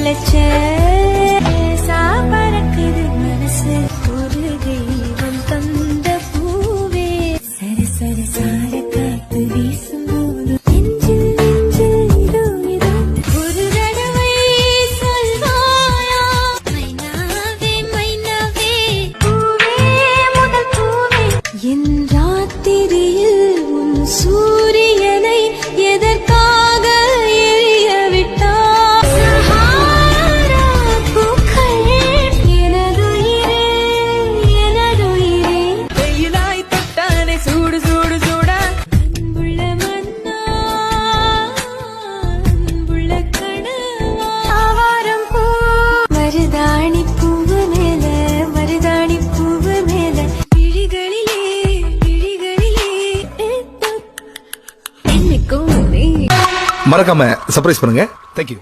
முளைச்ச பறக்குது மனசு ஒரு தெய்வம் தந்த பூவே சரி சரி சார காத்து வீசும்போது நெஞ்சில் நெஞ்சில் இதோ இதோ ஒரு தடவை சொல்வாயா மைனாவே மைனாவே பூவே முதல் பூவே என் ராத்திரியில் உன் சூரியனை எதற்காக எரிய விட்டாய் சஹாரா பூக்கள் எனதுயிரே எனதுயிரே வெயிலாய் தொட்டானே சூடு சூடு சூடா அன்புள்ள மன்னா அன்புள்ள கனவா ஆவாரம் பூ மருதாணி பூவு மேல மருதாணி பூவு மேல விழிகளிலே விழிகளிலே என்னைக்கும் நீ மறக்காம சர்ப்ரைஸ் பண்ணுங்க. தேங்க்யூ.